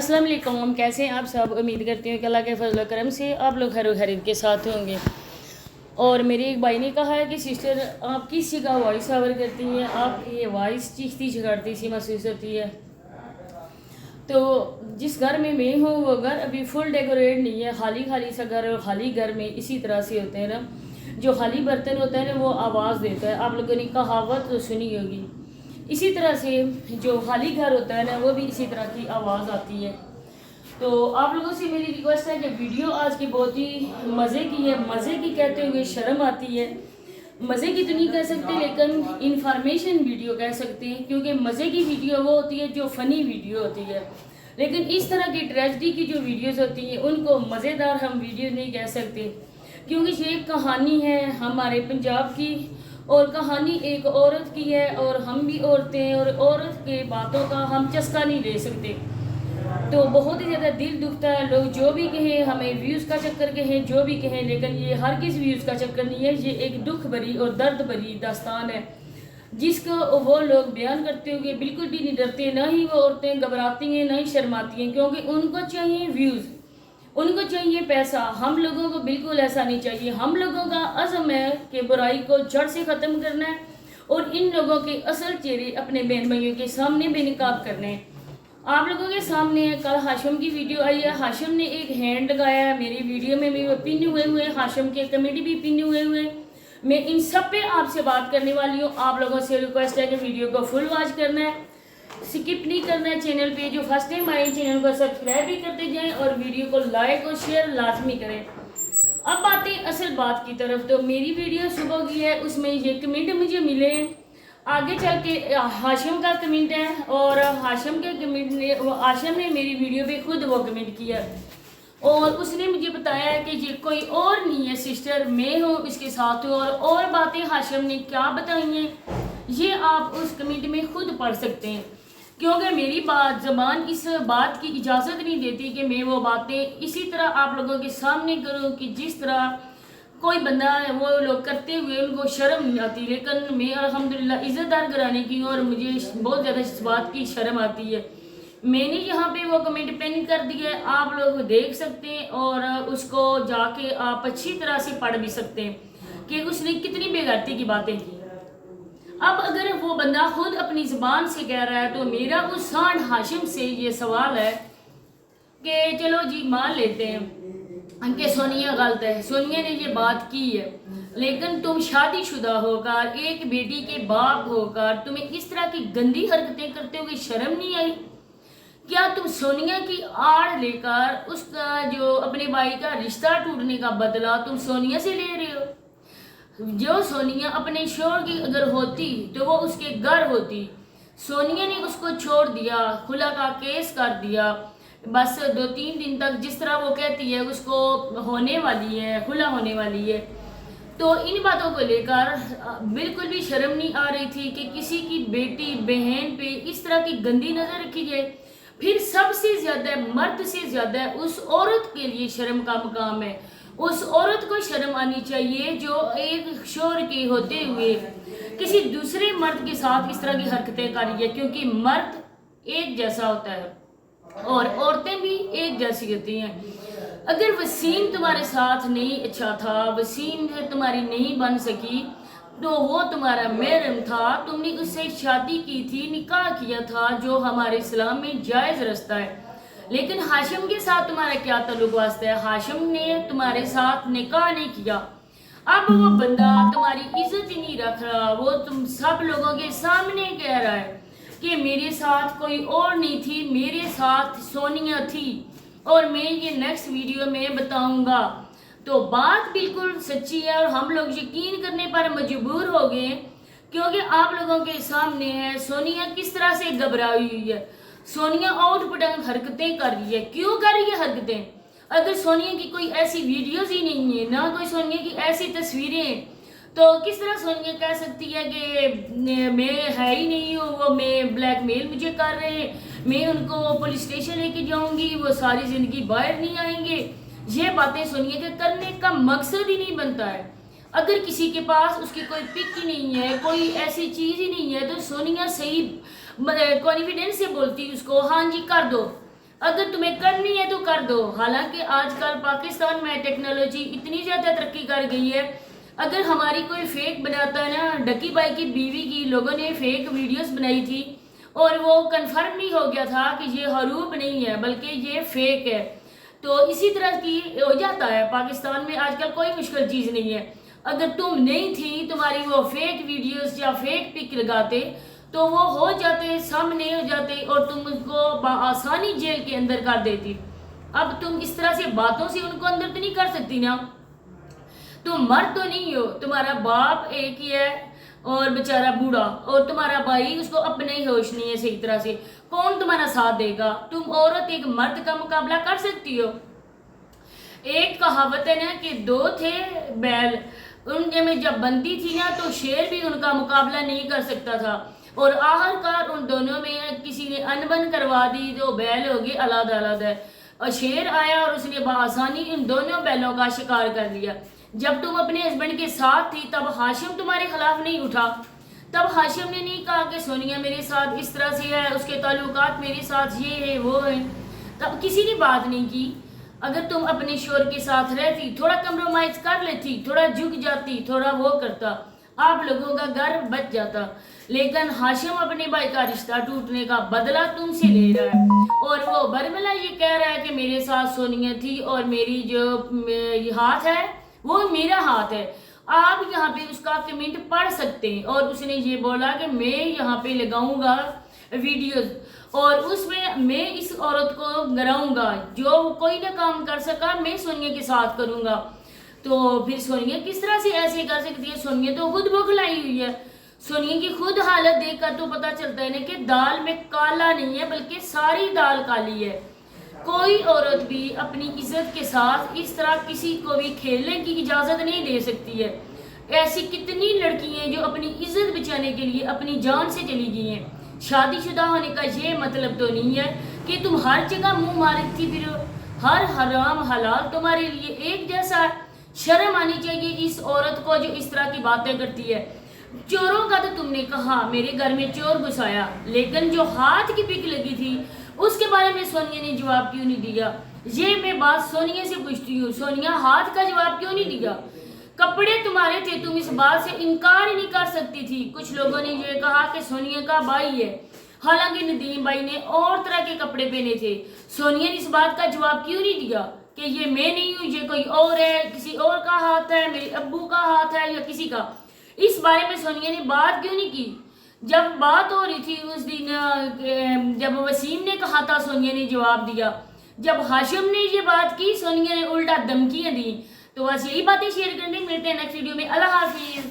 अस्सलाम वालेकुम, कैसे हैं आप सब। उम्मीद करती हूँ कि अल्लाह के फजल करम से आप लोग खैर खैरियत के साथ होंगे। और मेरे एक भाई ने कहा है कि सिस्टर आप किस चीज़ का वॉइस ओवर करती हैं, आपकी वॉइस चीखती झगड़ती सी महसूस होती है। तो जिस घर में मैं हूँ वो घर अभी फुल डेकोरेट नहीं है, खाली खाली सा घर। और खाली घर में इसी तरह से होते हैं ना, जो खाली बर्तन होता है ना वो आवाज़ देता है। आप लोगों ने कहावत तो सुनी होगी। इसी तरह से जो खाली घर होता है ना वो भी इसी तरह की आवाज़ आती है। तो आप लोगों से मेरी रिक्वेस्ट है कि वीडियो आज की बहुत ही मज़े की है। मज़े की कहते हुए शर्म आती है। मज़े की तो नहीं कह सकते लेकिन इंफॉर्मेशन वीडियो कह सकते हैं, क्योंकि मज़े की वीडियो वो होती है जो फ़नी वीडियो होती है। लेकिन इस तरह की ट्रेजिडी की जो वीडियोस होती हैं उनको मज़ेदार हम वीडियो नहीं कह सकते, क्योंकि ये एक कहानी है हमारे पंजाब की, और कहानी एक औरत की है और हम भी औरतें हैं और औरत के बातों का हम चस्का नहीं ले सकते। तो बहुत ही ज़्यादा दिल दुखता है। लोग जो भी कहें, हमें व्यूज़ का चक्कर कहें, जो भी कहें, लेकिन ये हर किस व्यूज़ का चक्कर नहीं है। ये एक दुख भरी और दर्द भरी दास्तान है जिसको वो लोग बयान करते हुए बिल्कुल भी नहीं डरते। ना ही वो औरतें घबराती हैं, ना ही शर्माती हैं, क्योंकि उनको चाहिए व्यूज़, उनको चाहिए पैसा। हम लोगों को बिल्कुल ऐसा नहीं चाहिए। हम लोगों का अज़म है कि बुराई को जड़ से ख़त्म करना है और इन लोगों के असल चेहरे अपने बहन भाइयों के सामने बेनकाब करने हैं। आप लोगों के सामने कल हाशिम की वीडियो आई है। हाशिम ने एक हैंड लगाया है मेरी वीडियो में भी, पिन हुए हाशिम के कमेंट भी पिन हुए। मैं इन सब पे आपसे बात करने वाली हूँ। आप लोगों से रिक्वेस्ट है कि वीडियो को फुल वॉच करना है, स्किप नहीं करना है। चैनल पे जो फर्स्ट टाइम आए चैनल को सब्सक्राइब भी करते जाएं और वीडियो को लाइक और शेयर लाजमी करें। अब आते हैं असल बात की तरफ। तो मेरी वीडियो सुबह की है, उसमें ये कमेंट मुझे मिले। आगे चल के हाशिम का कमेंट है और हाशिम के कमेंट ने हाशिम ने मेरी वीडियो पे खुद वो कमेंट किया और उसने मुझे बताया है कि ये कोई और नहीं है सिस्टर, मैं हूँ इसके साथ हूँ। और बातें हाशिम ने क्या बताई हैं ये आप उस कमेंट में खुद पढ़ सकते हैं, क्योंकि मेरी बात ज़बान इस बात की इजाज़त नहीं देती कि मैं वो बातें इसी तरह आप लोगों के सामने करूँ कि जिस तरह कोई बंदा है वो लोग करते हुए उनको शर्म नहीं आती। लेकिन मैं अल्हम्दुलिल्लाह इज़्ज़तदार घराने की हूँ और मुझे बहुत ज़्यादा इस बात की शर्म आती है। मैंने यहाँ पे वो कमेंट पिन कर दिया है, आप लोग देख सकते हैं और उसको जाके आप अच्छी तरह से पढ़ भी सकते हैं कि उसने कितनी बेगैरती की बातें की। अब अगर वो बंदा खुद अपनी ज़बान से कह रहा है तो मेरा उस सांड हाशिम से ये सवाल है कि चलो जी मान लेते हैं कि सोनिया गलत है, सोनिया ने ये बात की है, लेकिन तुम शादीशुदा होकर एक बेटी के बाप होकर तुम्हें इस तरह की गंदी हरकतें करते हुए शर्म नहीं आई? क्या तुम सोनिया की आड़ लेकर उसका जो अपने भाई का रिश्ता टूटने का बदला तुम सोनिया से ले रहे हो? जो सोनिया अपने शोहर की अगर होती तो वो उसके घर होती। सोनिया ने उसको छोड़ दिया, खुला का केस कर दिया, बस 2-3 दिन तक जिस तरह वो कहती है उसको होने वाली है, खुला होने वाली है। तो इन बातों को लेकर बिल्कुल भी शर्म नहीं आ रही थी कि किसी की बेटी बहन पे इस तरह की गंदी नज़र रखी जाए। फिर सबसे ज़्यादा मर्द से ज़्यादा उस औरत के लिए शर्म का मुकाम है। उस औरत को शर्म आनी चाहिए जो एक शोहर के होते हुए किसी दूसरे मर्द के साथ इस तरह की हरकतें कर रही है, क्योंकि मर्द एक जैसा होता है और औरतें भी एक जैसी होती हैं। अगर वसीम तुम्हारे साथ नहीं अच्छा था, वसीम तुम्हारी नहीं बन सकी, तो वो तुम्हारा महरम था, तुमने उससे शादी की थी, निकाह किया था, जो हमारे इस्लाम में जायज़ रास्ता है। लेकिन हाशिम के साथ तुम्हारा क्या ताल्लुक वास्ता है? हाशिम ने तुम्हारे साथ निकाह नहीं किया। अब वो बंदा तुम्हारी इज्जत ही नहीं रख रहा, वो तुम सब लोगों के सामने कह रहा है कि मेरे साथ कोई और नहीं थी, मेरे साथ सोनिया थी और मैं ये नेक्स्ट वीडियो में बताऊंगा। तो बात बिल्कुल सच्ची है और हम लोग यकीन करने पर मजबूर हो गए, क्योंकि आप लोगों के सामने है सोनिया किस तरह से घबराई हुई है। सोनिया आउट पटांग हरकतें कर रही है। क्यों कर रही है हरकतें? अगर सोनिया की कोई ऐसी वीडियोज ही नहीं है, ना कोई सोनिया की ऐसी तस्वीरें, तो किस तरह सोनिया कह सकती है कि मैं है ही नहीं हूँ, वो मैं ब्लैकमेल मुझे कर रहे हैं, मैं उनको पुलिस स्टेशन लेके जाऊंगी, वो सारी ज़िंदगी बाहर नहीं आएंगे। ये बातें सोनिया के करने का मकसद ही नहीं बनता है। अगर किसी के पास उसकी कोई पिक ही नहीं है, कोई ऐसी चीज़ ही नहीं है, तो सोनिया सही कॉन्फिडेंस से बोलती उसको हाँ जी कर दो, اگر تمہیں کرنی ہے تو کر دو. حالانکہ آج کل پاکستان میں ٹیکنالوجی اتنی زیادہ ترقی کر گئی ہے، اگر ہماری کوئی فیک بناتا ہے نا، ڈکی بائی کی بیوی کی لوگوں نے فیک ویڈیوز بنائی تھی اور وہ کنفرم نہیں ہو گیا تھا کہ یہ حروب نہیں ہے بلکہ یہ فیک ہے. تو اسی طرح کی ہو جاتا ہے. پاکستان میں آج کل کوئی مشکل چیز نہیں ہے. اگر تم نہیں تھی، تمہاری وہ فیک ویڈیوز یا فیک پک لگاتے تو وہ ہو جاتے، سامنے ہو جاتے اور تم ان کو بآسانی جیل کے اندر کر دیتی. اب تم اس طرح سے باتوں سے ان کو اندر تو نہیں کر سکتی نا. تم مرد تو نہیں ہو، تمہارا باپ ایک ہی ہے اور بیچارہ بوڑھا، اور تمہارا بھائی اس کو اپنے ہی ہوش نہیں ہے صحیح طرح سے. کون تمہارا ساتھ دے گا؟ تم عورت ایک مرد کا مقابلہ کر سکتی ہو؟ ایک کہاوت ہے نا کہ دو تھے بیل، ان میں جب بندی تھی نا تو شیر بھی ان کا مقابلہ نہیں کر سکتا تھا، اور آخرکار ان دونوں میں کسی نے انبن کروا دی تو بیل ہو گئی علیحدہ علیحدہ، اور شیر آیا اور اس نے بآسانی ان دونوں بیلوں کا شکار کر لیا. جب تم اپنے ہسبینڈ کے ساتھ تھی تب ہاشم تمہارے خلاف نہیں اٹھا. تب ہاشم نے نہیں کہا کہ سونیا میرے ساتھ اس طرح سے ہے، اس کے تعلقات میرے ساتھ یہ ہے وہ ہے. تب کسی نے بات نہیں کی. اگر تم اپنے شوہر کے ساتھ رہتی، تھوڑا کمپرومائز کر لیتی، تھوڑا جھک جاتی، تھوڑا وہ کرتا، آپ لوگوں کا گھر بچ جاتا. لیکن ہاشم اپنے بھائی کا رشتہ ٹوٹنے کا بدلہ تم سے لے رہا ہے، اور وہ برملا یہ کہہ رہا ہے کہ میرے ساتھ سونیا تھی اور میری جو ہاتھ ہے وہ میرا ہاتھ ہے. آپ یہاں پہ اس کا کمنٹ پڑھ سکتے ہیں، اور اس نے یہ بولا کہ میں یہاں پہ لگاؤں گا ویڈیوز اور اس میں اس عورت کو گراؤں گا، جو کوئی نہ کام کر سکا میں سونیا کے ساتھ کروں گا. تو پھر سونیا کس طرح سے ایسے کر سکتی ہے؟ سونیا تو خود بخلائی ہوئی ہے. سونیا کی خود حالت دیکھ کر تو پتہ چلتا ہے نا کہ دال میں کالا نہیں ہے بلکہ ساری دال کالی ہے. کوئی عورت بھی اپنی عزت کے ساتھ اس طرح کسی کو بھی کھیلنے کی اجازت نہیں دے سکتی ہے. ایسی کتنی لڑکی ہیں جو اپنی عزت بچانے کے لیے اپنی جان سے چلی گئی ہیں. شادی شدہ ہونے کا یہ مطلب تو نہیں ہے کہ تم ہر جگہ منہ مارتی پھرو، ہر حرام حلال تمہارے لیے ایک جیسا ہے. شرم آنی چاہیے اس عورت کو جو اس طرح کی باتیں کرتی ہے. چوروں کا تو تم نے کہا میرے گھر میں چور گھسایا، لیکن جو ہاتھ کی پک لگی تھی اس کے بارے میں سونیا نے جواب کیوں نہیں دیا؟ یہ میں بات سونیا سے پوچھتی ہوں، سونیا ہاتھ کا جواب کیوں نہیں دیا؟ کپڑے تمہارے تھے، تم اس بات سے انکار ہی نہیں کر سکتی تھی. کچھ لوگوں نے یہ کہا کہ سونیا کا بھائی ہے، حالانکہ ندیم بھائی نے اور طرح کے کپڑے پہنے تھے. سونیا نے اس بات کا جواب کیوں نہیں دیا کہ یہ میں نہیں ہوں، یہ کوئی اور ہے، کسی اور کا ہاتھ ہے، میرے ابو کا ہاتھ ہے یا کسی کا؟ اس بارے میں سونیا نے بات کیوں نہیں کی؟ جب بات ہو رہی تھی اس دن جب وسیم نے کہا تھا سونیا نے جواب دیا. جب ہاشم نے یہ بات کی سونیا نے الٹا دھمکیاں دی. تو بس یہی باتیں شیئر کرنے، ملتے ہیں نیکسٹ ویڈیو میں. اللہ حافظ.